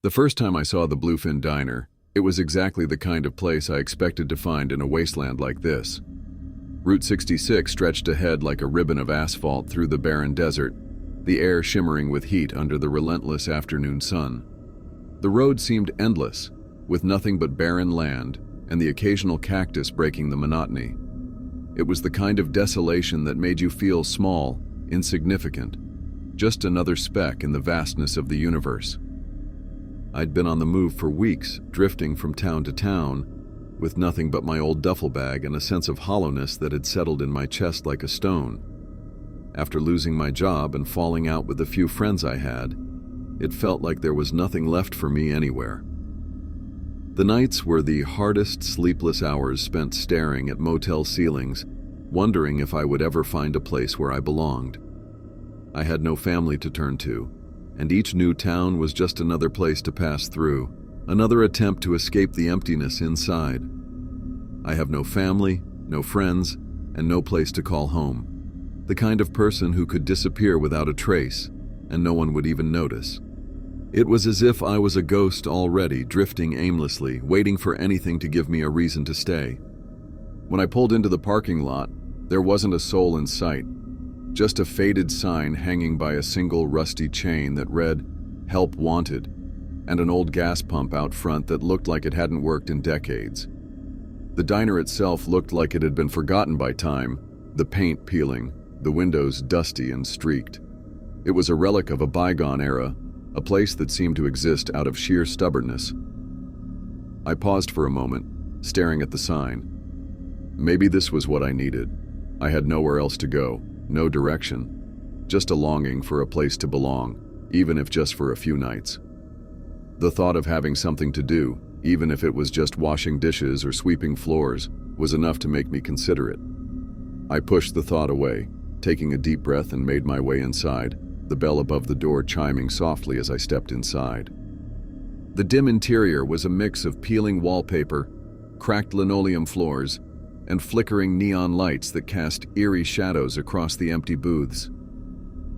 The first time I saw the Bluefin diner, it was exactly the kind of place I expected to find in a wasteland like this. Route 66 stretched ahead like a ribbon of asphalt through the barren desert, the air shimmering with heat under the relentless afternoon sun. The road seemed endless, with nothing but barren land and the occasional cactus breaking the monotony. It was the kind of desolation that made you feel small, insignificant, just another speck in the vastness of the universe. I'd been on the move for weeks, drifting from town to town, with nothing but my old duffel bag and a sense of hollowness that had settled in my chest like a stone. After losing my job and falling out with the few friends I had, it felt like there was nothing left for me anywhere. The nights were the hardest sleepless hours spent staring at motel ceilings, wondering if I would ever find a place where I belonged. I had no family to turn to, and each new town was just another place to pass through, another attempt to escape the emptiness inside. I have no family, no friends, and no place to call home. The kind of person who could disappear without a trace, and no one would even notice. It was as if I was a ghost already, drifting aimlessly, waiting for anything to give me a reason to stay. When I pulled into the parking lot, there wasn't a soul in sight. Just a faded sign hanging by a single rusty chain that read, "Help Wanted," and an old gas pump out front that looked like it hadn't worked in decades. The diner itself looked like it had been forgotten by time, the paint peeling, the windows dusty and streaked. It was a relic of a bygone era, a place that seemed to exist out of sheer stubbornness. I paused for a moment, staring at the sign. Maybe this was what I needed. I had nowhere else to go. No direction, just a longing for a place to belong, even if just for a few nights. The thought of having something to do, even if it was just washing dishes or sweeping floors, was enough to make me consider it. I pushed the thought away, taking a deep breath, and made my way inside, the bell above the door chiming softly as I stepped inside. The dim interior was a mix of peeling wallpaper, cracked linoleum floors, and flickering neon lights that cast eerie shadows across the empty booths.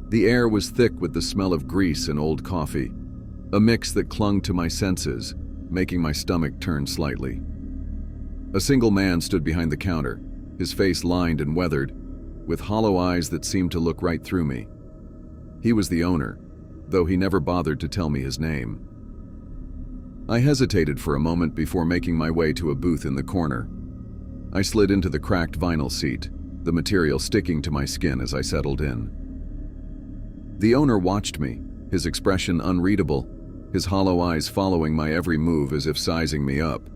The air was thick with the smell of grease and old coffee, a mix that clung to my senses, making my stomach turn slightly. A single man stood behind the counter, his face lined and weathered, with hollow eyes that seemed to look right through me. He was the owner, though he never bothered to tell me his name. I hesitated for a moment before making my way to a booth in the corner. I slid into the cracked vinyl seat, the material sticking to my skin as I settled in. The owner watched me, his expression unreadable, his hollow eyes following my every move as if sizing me up.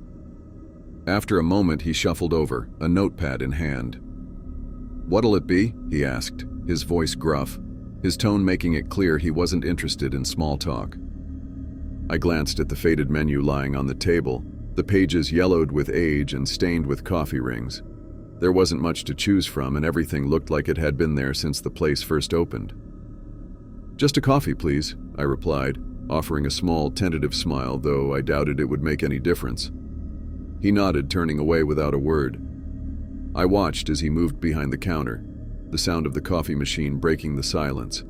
After a moment, he shuffled over, a notepad in hand. "What'll it be?" he asked, his voice gruff, his tone making it clear he wasn't interested in small talk. I glanced at the faded menu lying on the table, the pages yellowed with age and stained with coffee rings. There wasn't much to choose from, and everything looked like it had been there since the place first opened. "Just a coffee, please," I replied, offering a small, tentative smile, though I doubted it would make any difference. He nodded, turning away without a word. I watched as he moved behind the counter, the sound of the coffee machine breaking the silence.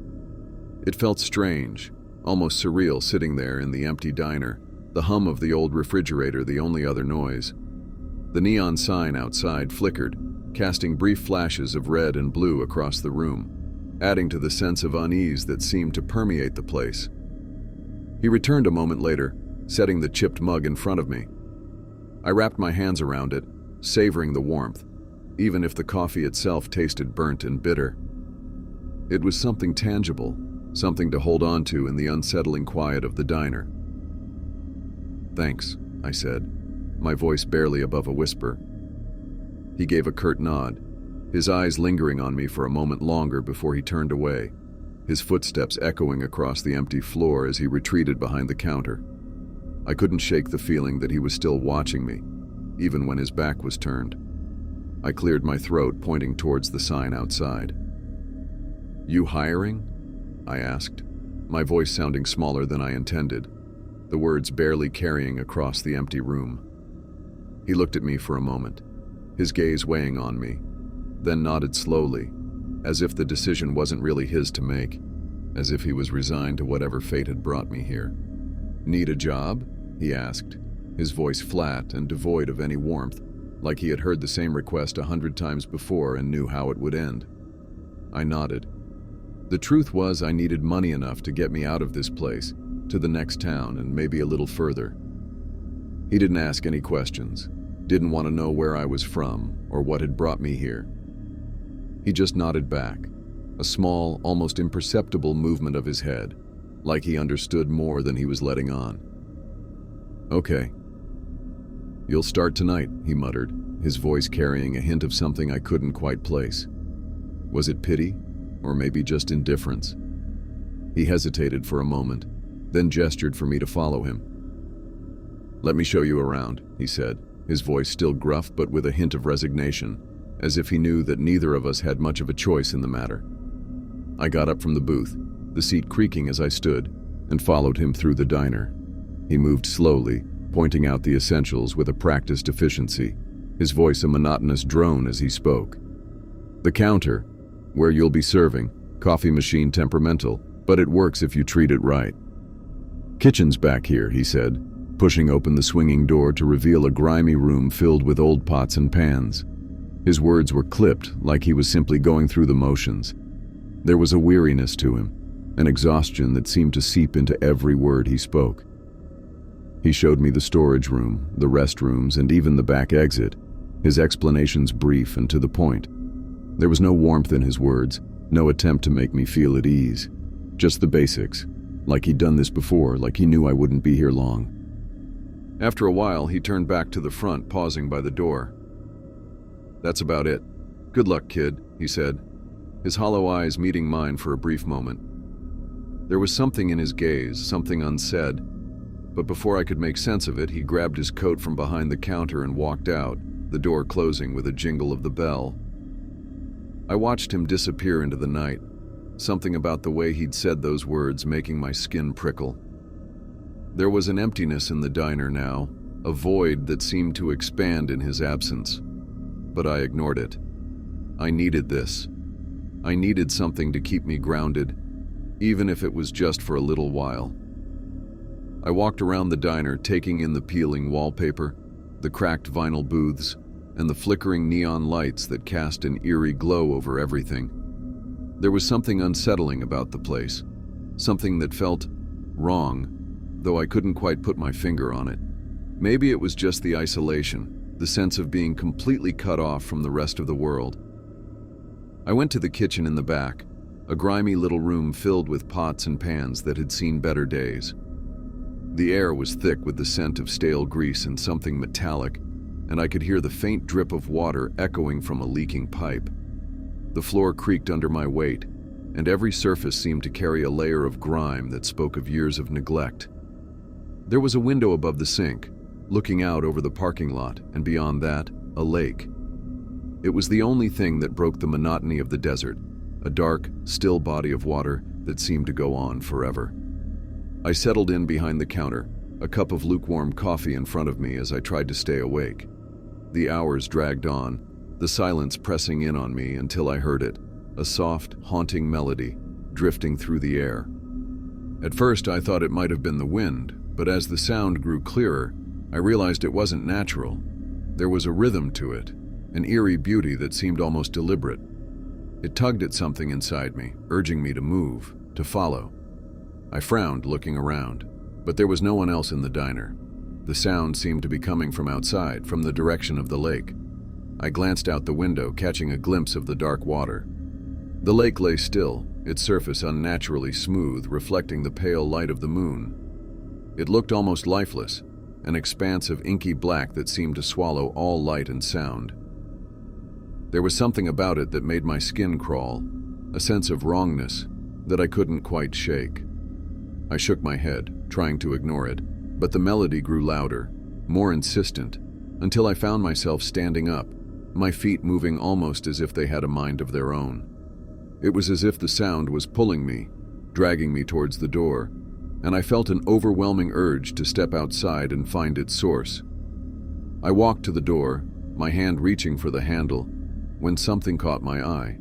It felt strange, almost surreal, sitting there in the empty diner, the hum of the old refrigerator the only other noise. The neon sign outside flickered, casting brief flashes of red and blue across the room, adding to the sense of unease that seemed to permeate the place. He returned a moment later, setting the chipped mug in front of me. I wrapped my hands around it, savoring the warmth, even if the coffee itself tasted burnt and bitter. It was something tangible, something to hold on to in the unsettling quiet of the diner. "Thanks," I said, my voice barely above a whisper. He gave a curt nod, his eyes lingering on me for a moment longer before he turned away, his footsteps echoing across the empty floor as he retreated behind the counter. I couldn't shake the feeling that he was still watching me, even when his back was turned. I cleared my throat, pointing towards the sign outside. "You hiring?" I asked, my voice sounding smaller than I intended, the words barely carrying across the empty room. He looked at me for a moment, his gaze weighing on me, then nodded slowly, as if the decision wasn't really his to make, as if he was resigned to whatever fate had brought me here. "Need a job?" he asked, his voice flat and devoid of any warmth, like he had heard the same request 100 times before and knew how it would end. I nodded. The truth was I needed money enough to get me out of this place, to the next town and maybe a little further. He didn't ask any questions, didn't want to know where I was from or what had brought me here. He just nodded back, a small, almost imperceptible movement of his head, like he understood more than he was letting on. "Okay. You'll start tonight," he muttered, his voice carrying a hint of something I couldn't quite place. Was it pity, or maybe just indifference? He hesitated for a moment, then gestured for me to follow him. "Let me show you around," he said, his voice still gruff but with a hint of resignation, as if he knew that neither of us had much of a choice in the matter. I got up from the booth, the seat creaking as I stood, and followed him through the diner. He moved slowly, pointing out the essentials with a practiced efficiency, his voice a monotonous drone as he spoke. "The counter, where you'll be serving, coffee machine temperamental, but it works if you treat it right. Kitchen's back here," he said, pushing open the swinging door to reveal a grimy room filled with old pots and pans. His words were clipped, like he was simply going through the motions. There was a weariness to him, an exhaustion that seemed to seep into every word he spoke. He showed me the storage room, the restrooms, and even the back exit, his explanations brief and to the point. There was no warmth in his words, no attempt to make me feel at ease. Just the basics, like he'd done this before, like he knew I wouldn't be here long. After a while, he turned back to the front, pausing by the door. "That's about it. Good luck, kid," he said, his hollow eyes meeting mine for a brief moment. There was something in his gaze, something unsaid, but before I could make sense of it, he grabbed his coat from behind the counter and walked out, the door closing with a jingle of the bell. I watched him disappear into the night, something about the way he'd said those words making my skin prickle. There was an emptiness in the diner now, a void that seemed to expand in his absence. But I ignored it. I needed this. I needed something to keep me grounded, even if it was just for a little while. I walked around the diner, taking in the peeling wallpaper, the cracked vinyl booths, and the flickering neon lights that cast an eerie glow over everything. There was something unsettling about the place, something that felt wrong, though I couldn't quite put my finger on it. Maybe it was just the isolation, the sense of being completely cut off from the rest of the world. I went to the kitchen in the back, a grimy little room filled with pots and pans that had seen better days. The air was thick with the scent of stale grease and something metallic, and I could hear the faint drip of water echoing from a leaking pipe. The floor creaked under my weight, and every surface seemed to carry a layer of grime that spoke of years of neglect. There was a window above the sink, looking out over the parking lot, and beyond that, a lake. It was the only thing that broke the monotony of the desert, a dark, still body of water that seemed to go on forever. I settled in behind the counter, a cup of lukewarm coffee in front of me as I tried to stay awake. The hours dragged on, the silence pressing in on me until I heard it, a soft, haunting melody, drifting through the air. At first I thought it might have been the wind, but as the sound grew clearer, I realized it wasn't natural. There was a rhythm to it, an eerie beauty that seemed almost deliberate. It tugged at something inside me, urging me to move, to follow. I frowned, looking around, but there was no one else in the diner. The sound seemed to be coming from outside, from the direction of the lake. I glanced out the window, catching a glimpse of the dark water. The lake lay still, its surface unnaturally smooth, reflecting the pale light of the moon. It looked almost lifeless, an expanse of inky black that seemed to swallow all light and sound. There was something about it that made my skin crawl, a sense of wrongness that I couldn't quite shake. I shook my head, trying to ignore it, but the melody grew louder, more insistent, until I found myself standing up, my feet moving almost as if they had a mind of their own. It was as if the sound was pulling me, dragging me towards the door, and I felt an overwhelming urge to step outside and find its source. I walked to the door, my hand reaching for the handle, when something caught my eye.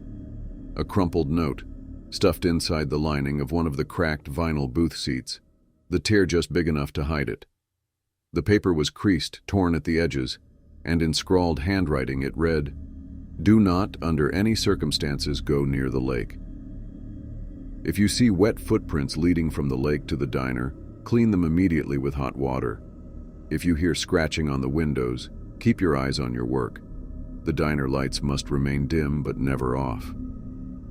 A crumpled note, stuffed inside the lining of one of the cracked vinyl booth seats. the tear just big enough to hide it. The paper was creased, torn at the edges, and in scrawled handwriting it read, "Do not, under any circumstances, go near the lake. If you see wet footprints leading from the lake to the diner, clean them immediately with hot water. If you hear scratching on the windows, keep your eyes on your work. The diner lights must remain dim but never off."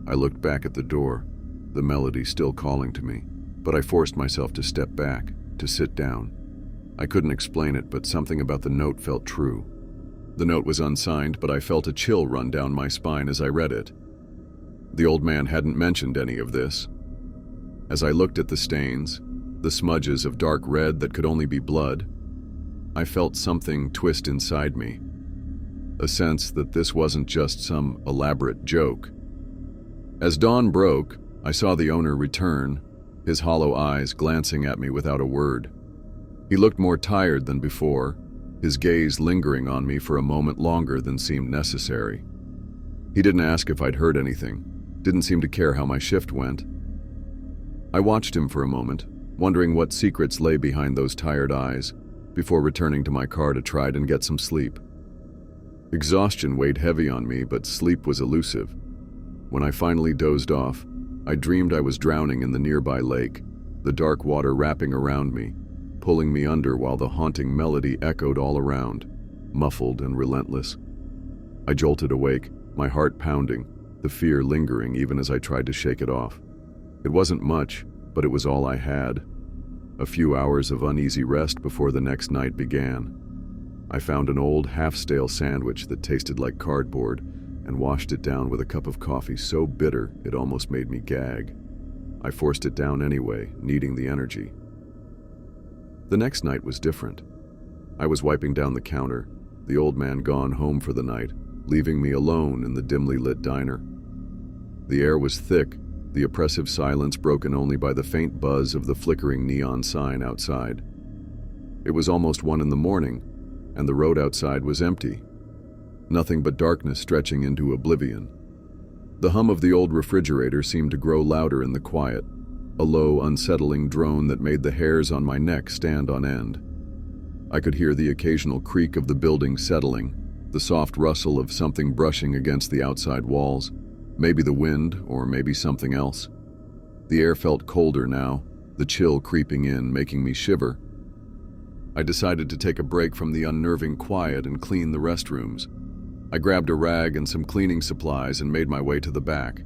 I looked back at the door, the melody still calling to me, but I forced myself to step back, to sit down. I couldn't explain it, but something about the note felt true. The note was unsigned, but I felt a chill run down my spine as I read it. The old man hadn't mentioned any of this. As I looked at the stains, the smudges of dark red that could only be blood, I felt something twist inside me. A sense that this wasn't just some elaborate joke. As dawn broke, I saw the owner return, his hollow eyes glancing at me without a word. He looked more tired than before, his gaze lingering on me for a moment longer than seemed necessary. He didn't ask if I'd heard anything, didn't seem to care how my shift went. I watched him for a moment, wondering what secrets lay behind those tired eyes, before returning to my car to try and get some sleep. Exhaustion weighed heavy on me, but sleep was elusive. When I finally dozed off, I dreamed I was drowning in the nearby lake, the dark water wrapping around me, pulling me under while the haunting melody echoed all around, muffled and relentless. I jolted awake, my heart pounding, the fear lingering even as I tried to shake it off. It wasn't much, but it was all I had. A few hours of uneasy rest before the next night began. I found an old, half-stale sandwich that tasted like cardboard and washed it down with a cup of coffee so bitter it almost made me gag. I forced it down anyway, needing the energy. The next night was different. I was wiping down the counter, the old man gone home for the night, leaving me alone in the dimly lit diner. The air was thick, the oppressive silence broken only by the faint buzz of the flickering neon sign outside. It was almost 1 a.m, and the road outside was empty. Nothing but darkness stretching into oblivion. The hum of the old refrigerator seemed to grow louder in the quiet, a low, unsettling drone that made the hairs on my neck stand on end. I could hear the occasional creak of the building settling, the soft rustle of something brushing against the outside walls, maybe the wind or maybe something else. The air felt colder now, the chill creeping in, making me shiver. I decided to take a break from the unnerving quiet and clean the restrooms. I grabbed a rag and some cleaning supplies and made my way to the back.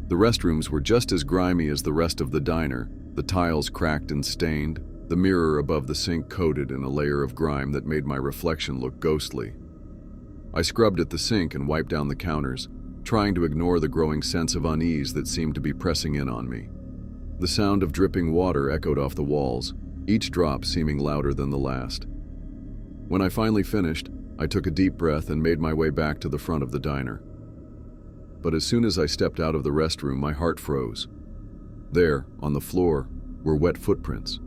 The restrooms were just as grimy as the rest of the diner, the tiles cracked and stained, the mirror above the sink coated in a layer of grime that made my reflection look ghostly. I scrubbed at the sink and wiped down the counters, trying to ignore the growing sense of unease that seemed to be pressing in on me. The sound of dripping water echoed off the walls, each drop seeming louder than the last. When I finally finished, I took a deep breath and made my way back to the front of the diner. But as soon as I stepped out of the restroom, my heart froze. There, on the floor, were wet footprints.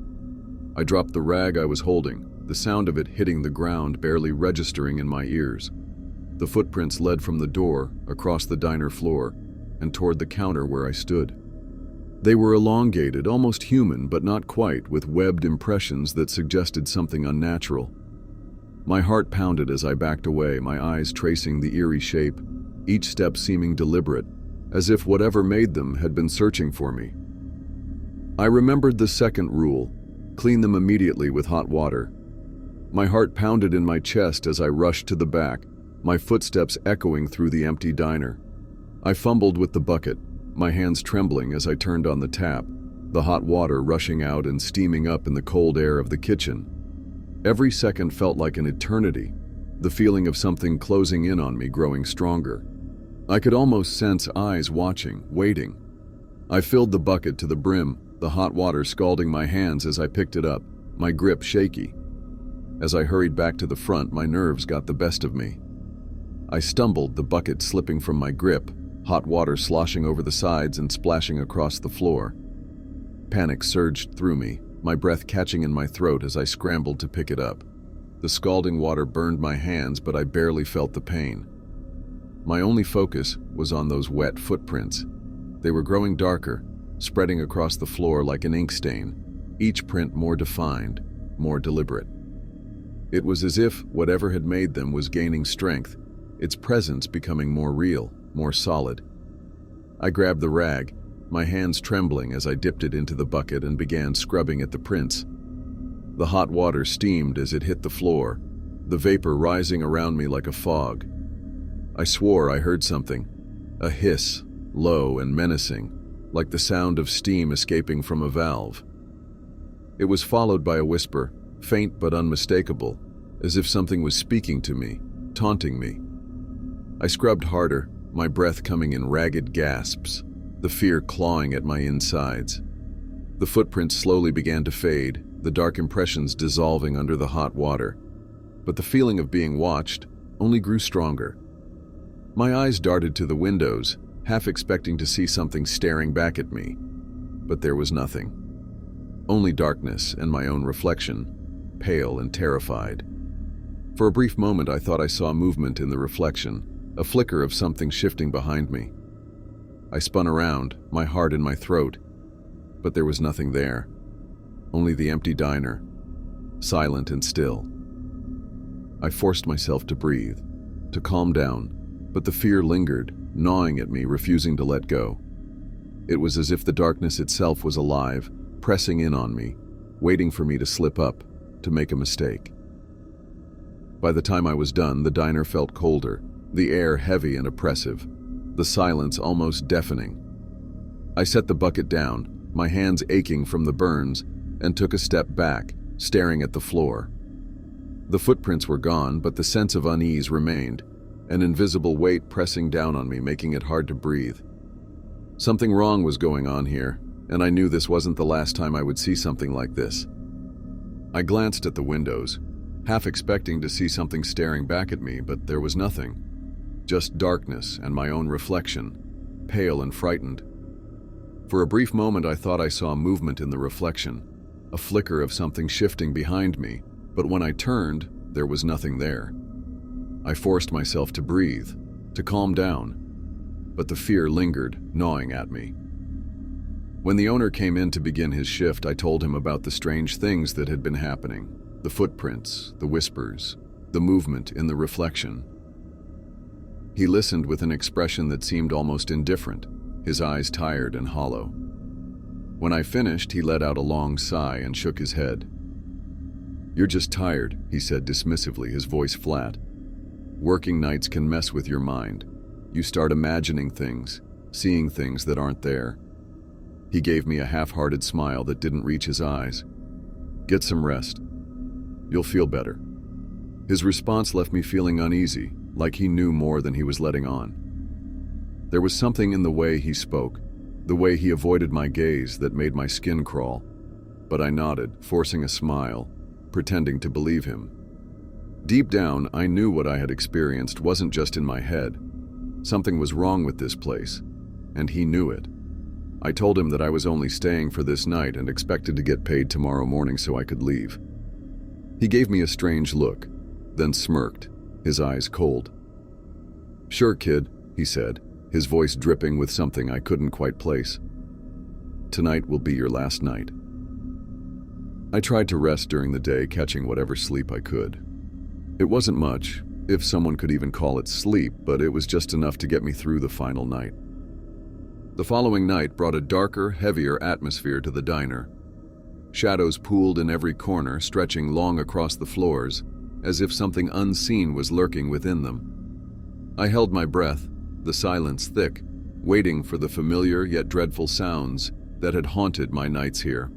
I dropped the rag I was holding, the sound of it hitting the ground barely registering in my ears. The footprints led from the door, across the diner floor, and toward the counter where I stood. They were elongated, almost human, but not quite, with webbed impressions that suggested something unnatural. My heart pounded as I backed away, my eyes tracing the eerie shape, each step seeming deliberate, as if whatever made them had been searching for me. I remembered the second rule: clean them immediately with hot water. My heart pounded in my chest as I rushed to the back, my footsteps echoing through the empty diner. I fumbled with the bucket, my hands trembling as I turned on the tap, the hot water rushing out and steaming up in the cold air of the kitchen. Every second felt like an eternity, the feeling of something closing in on me growing stronger. I could almost sense eyes watching, waiting. I filled the bucket to the brim, the hot water scalding my hands as I picked it up, my grip shaky. As I hurried back to the front, my nerves got the best of me. I stumbled, the bucket slipping from my grip, hot water sloshing over the sides and splashing across the floor. Panic surged through me, my breath catching in my throat as I scrambled to pick it up. The scalding water burned my hands, but I barely felt the pain. My only focus was on those wet footprints. They were growing darker, spreading across the floor like an ink stain. each print more defined, more deliberate. It was as if whatever had made them was gaining strength, its presence becoming more real, more solid. I grabbed the rag, my hands trembling as I dipped it into the bucket and began scrubbing at the prints. The hot water steamed as it hit the floor, the vapor rising around me like a fog. I swore I heard something, a hiss, low and menacing, like the sound of steam escaping from a valve. It was followed by a whisper, faint but unmistakable, as if something was speaking to me, taunting me. I scrubbed harder, my breath coming in ragged gasps, the fear clawing at my insides. The footprints slowly began to fade, the dark impressions dissolving under the hot water. But the feeling of being watched only grew stronger. My eyes darted to the windows, half expecting to see something staring back at me. But there was nothing. Only darkness and my own reflection, pale and terrified. For a brief moment I thought I saw movement in the reflection, a flicker of something shifting behind me. I spun around, my heart in my throat, but there was nothing there. Only the empty diner, silent and still. I forced myself to breathe, to calm down, but the fear lingered, gnawing at me, refusing to let go. It was as if the darkness itself was alive, pressing in on me, waiting for me to slip up, to make a mistake. By the time I was done, the diner felt colder, the air heavy and oppressive, the silence almost deafening. I set the bucket down, my hands aching from the burns, and took a step back, staring at the floor. The footprints were gone, but the sense of unease remained, an invisible weight pressing down on me, making it hard to breathe. Something wrong was going on here, and I knew this wasn't the last time I would see something like this. I glanced at the windows, half expecting to see something staring back at me, but there was nothing. Just darkness and my own reflection, pale and frightened. For a brief moment I thought I saw movement in the reflection, a flicker of something shifting behind me, but when I turned, there was nothing there. I forced myself to breathe, to calm down, but the fear lingered, gnawing at me. When the owner came in to begin his shift, I told him about the strange things that had been happening, the footprints, the whispers, the movement in the reflection. He listened with an expression that seemed almost indifferent, his eyes tired and hollow. When I finished, he let out a long sigh and shook his head. "You're just tired," he said dismissively, his voice flat. "Working nights can mess with your mind. You start imagining things, seeing things that aren't there." He gave me a half-hearted smile that didn't reach his eyes. "Get some rest. You'll feel better." His response left me feeling uneasy, like he knew more than he was letting on. There was something in the way he spoke, the way he avoided my gaze, that made my skin crawl. But I nodded, forcing a smile, pretending to believe him. Deep down, I knew what I had experienced wasn't just in my head. Something was wrong with this place, and he knew it. I told him that I was only staying for this night and expected to get paid tomorrow morning so I could leave. He gave me a strange look, then smirked, his eyes cold. "Sure, kid," he said, his voice dripping with something I couldn't quite place. "Tonight will be your last night." I tried to rest during the day, catching whatever sleep I could. It wasn't much, if someone could even call it sleep, but it was just enough to get me through the final night. The following night brought a darker, heavier atmosphere to the diner. Shadows pooled in every corner, stretching long across the floors, as if something unseen was lurking within them. I held my breath, the silence thick, waiting for the familiar yet dreadful sounds that had haunted my nights here.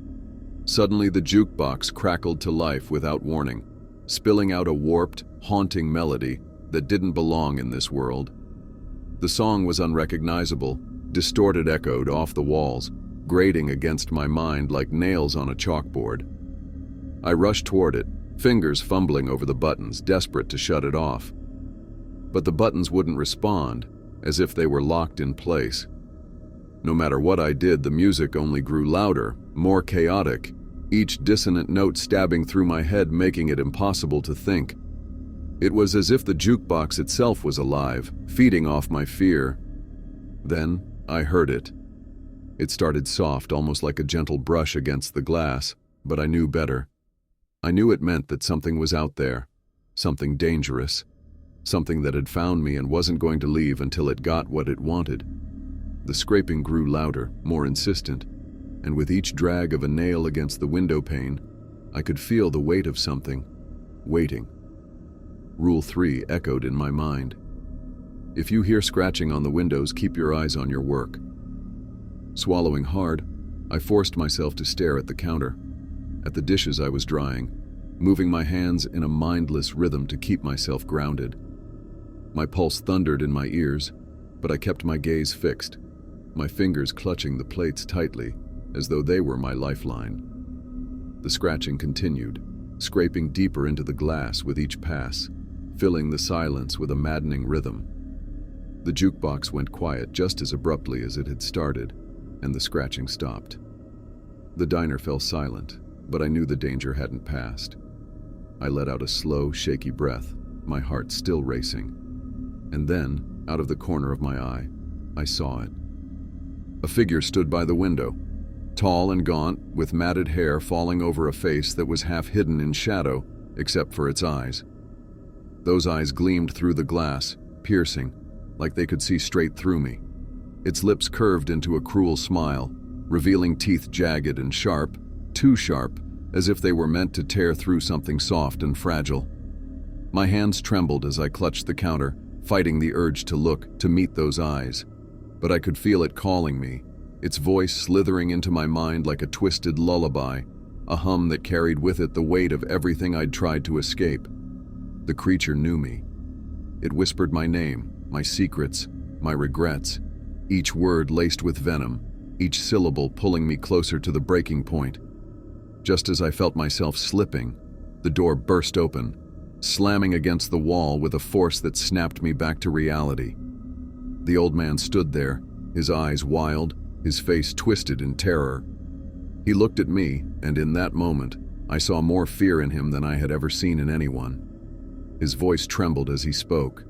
Suddenly the jukebox crackled to life without warning, spilling out a warped, haunting melody that didn't belong in this world. The song was unrecognizable, distorted, echoed off the walls, grating against my mind like nails on a chalkboard. I rushed toward it, fingers fumbling over the buttons, desperate to shut it off. But the buttons wouldn't respond, as if they were locked in place. No matter what I did, the music only grew louder, more chaotic, each dissonant note stabbing through my head, making it impossible to think. It was as if the jukebox itself was alive, feeding off my fear. Then I heard it. It started soft, almost like a gentle brush against the glass, but I knew better. I knew it meant that something was out there, something dangerous, something that had found me and wasn't going to leave until it got what it wanted. The scraping grew louder, more insistent, and with each drag of a nail against the window pane, I could feel the weight of something, waiting. Rule 3 echoed in my mind. If you hear scratching on the windows, keep your eyes on your work. Swallowing hard, I forced myself to stare at the counter, at the dishes I was drying, moving my hands in a mindless rhythm to keep myself grounded. My pulse thundered in my ears, but I kept my gaze fixed, my fingers clutching the plates tightly, as though they were my lifeline. The scratching continued, scraping deeper into the glass with each pass, filling the silence with a maddening rhythm. The jukebox went quiet just as abruptly as it had started, and the scratching stopped. The diner fell silent, but I knew the danger hadn't passed. I let out a slow, shaky breath, my heart still racing. And then, out of the corner of my eye, I saw it. A figure stood by the window, tall and gaunt, with matted hair falling over a face that was half hidden in shadow, except for its eyes. Those eyes gleamed through the glass, piercing, like they could see straight through me. Its lips curved into a cruel smile, revealing teeth jagged and sharp, too sharp, as if they were meant to tear through something soft and fragile. My hands trembled as I clutched the counter, fighting the urge to look, to meet those eyes. But I could feel it calling me, its voice slithering into my mind like a twisted lullaby, a hum that carried with it the weight of everything I'd tried to escape. The creature knew me. It whispered my name, my secrets, my regrets, each word laced with venom, each syllable pulling me closer to the breaking point. Just as I felt myself slipping, the door burst open, slamming against the wall with a force that snapped me back to reality. The old man stood there, his eyes wild, his face twisted in terror. He looked at me, and in that moment, I saw more fear in him than I had ever seen in anyone. His voice trembled as he spoke.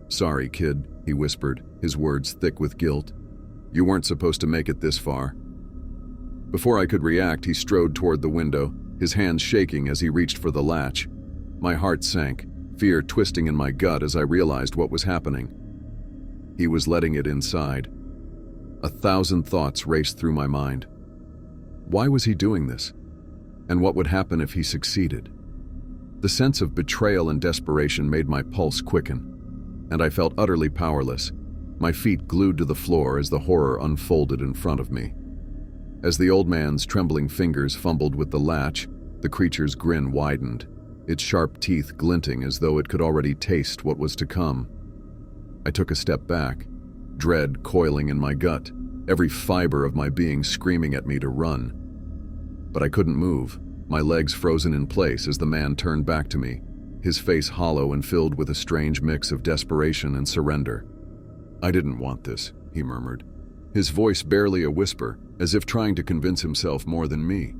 "Sorry, kid," he whispered, his words thick with guilt. "You weren't supposed to make it this far." Before I could react, he strode toward the window, his hands shaking as he reached for the latch. My heart sank, fear twisting in my gut as I realized what was happening. He was letting it inside. 1,000 thoughts raced through my mind. Why was he doing this? And what would happen if he succeeded? The sense of betrayal and desperation made my pulse quicken, and I felt utterly powerless, my feet glued to the floor as the horror unfolded in front of me. As the old man's trembling fingers fumbled with the latch, the creature's grin widened, its sharp teeth glinting as though it could already taste what was to come. I took a step back, dread coiling in my gut, every fiber of my being screaming at me to run. But I couldn't move, my legs frozen in place as the man turned back to me, his face hollow and filled with a strange mix of desperation and surrender. "I didn't want this," he murmured, his voice barely a whisper, as if trying to convince himself more than me.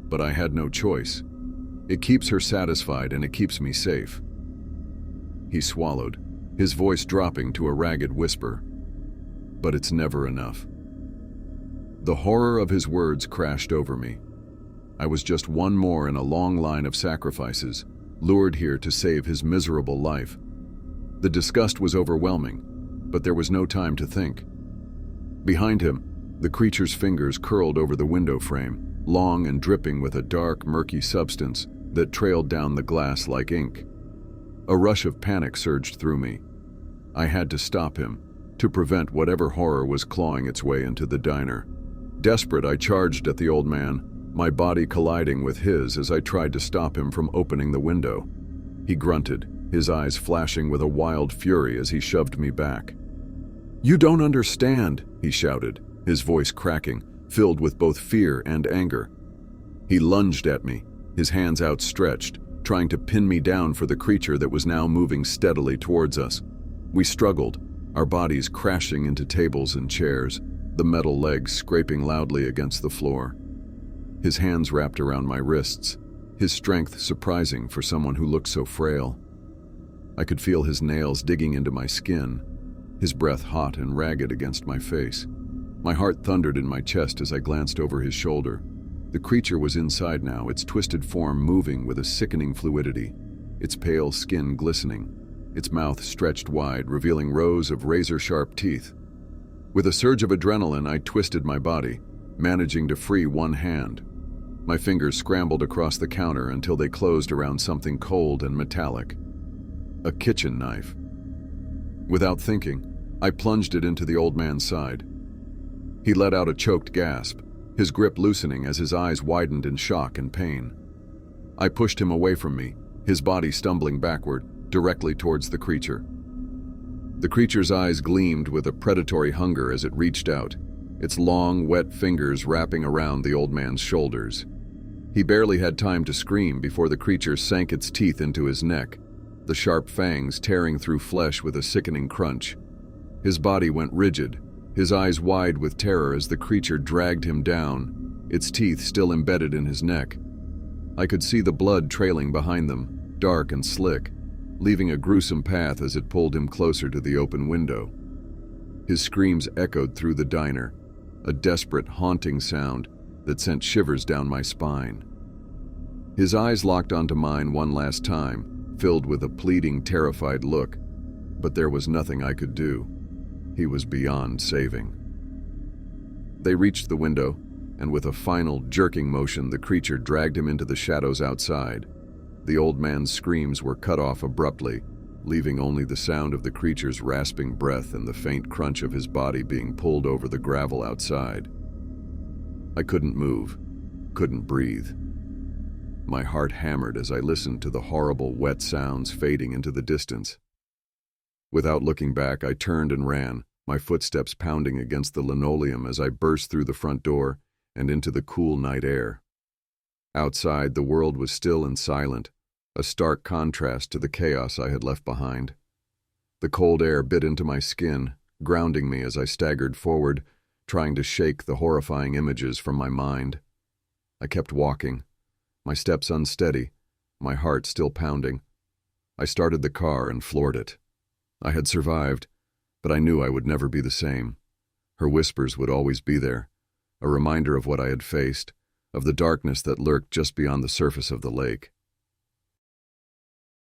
But I had no choice. It keeps her satisfied and it keeps me safe. He swallowed, his voice dropping to a ragged whisper. But it's never enough. The horror of his words crashed over me. I was just one more in a long line of sacrifices, lured here to save his miserable life. The disgust was overwhelming, but there was no time to think. Behind him, the creature's fingers curled over the window frame, long and dripping with a dark, murky substance that trailed down the glass like ink. A rush of panic surged through me. I had to stop him, to prevent whatever horror was clawing its way into the diner. Desperate, I charged at the old man, my body colliding with his as I tried to stop him from opening the window. He grunted, his eyes flashing with a wild fury as he shoved me back. "You don't understand," he shouted, his voice cracking, filled with both fear and anger. He lunged at me, his hands outstretched, trying to pin me down for the creature that was now moving steadily towards us. We struggled, our bodies crashing into tables and chairs, the metal legs scraping loudly against the floor. His hands wrapped around my wrists, his strength surprising for someone who looked so frail. I could feel his nails digging into my skin, his breath hot and ragged against my face. My heart thundered in my chest as I glanced over his shoulder. The creature was inside now, its twisted form moving with a sickening fluidity, its pale skin glistening, its mouth stretched wide, revealing rows of razor-sharp teeth. With a surge of adrenaline, I twisted my body, managing to free one hand. My fingers scrambled across the counter until they closed around something cold and metallic. A kitchen knife. Without thinking, I plunged it into the old man's side. He let out a choked gasp, his grip loosening as his eyes widened in shock and pain. I pushed him away from me, his body stumbling backward, directly towards the creature. The creature's eyes gleamed with a predatory hunger as it reached out, its long, wet fingers wrapping around the old man's shoulders. He barely had time to scream before the creature sank its teeth into his neck, the sharp fangs tearing through flesh with a sickening crunch. His body went rigid, his eyes wide with terror as the creature dragged him down, its teeth still embedded in his neck. I could see the blood trailing behind them, dark and slick, leaving a gruesome path as it pulled him closer to the open window. His screams echoed through the diner, a desperate, haunting sound that sent shivers down my spine. His eyes locked onto mine one last time, filled with a pleading, terrified look, but there was nothing I could do. He was beyond saving. They reached the window, and with a final, jerking motion, the creature dragged him into the shadows outside. The old man's screams were cut off abruptly, leaving only the sound of the creature's rasping breath and the faint crunch of his body being pulled over the gravel outside. I couldn't move, couldn't breathe. My heart hammered as I listened to the horrible, wet sounds fading into the distance. Without looking back, I turned and ran, my footsteps pounding against the linoleum as I burst through the front door and into the cool night air. Outside, the world was still and silent, a stark contrast to the chaos I had left behind. The cold air bit into my skin, grounding me as I staggered forward, trying to shake the horrifying images from my mind. I kept walking, my steps unsteady, my heart still pounding. I started the car and floored it. I had survived, but I knew I would never be the same. Her whispers would always be there, a reminder of what I had faced, of the darkness that lurked just beyond the surface of the lake.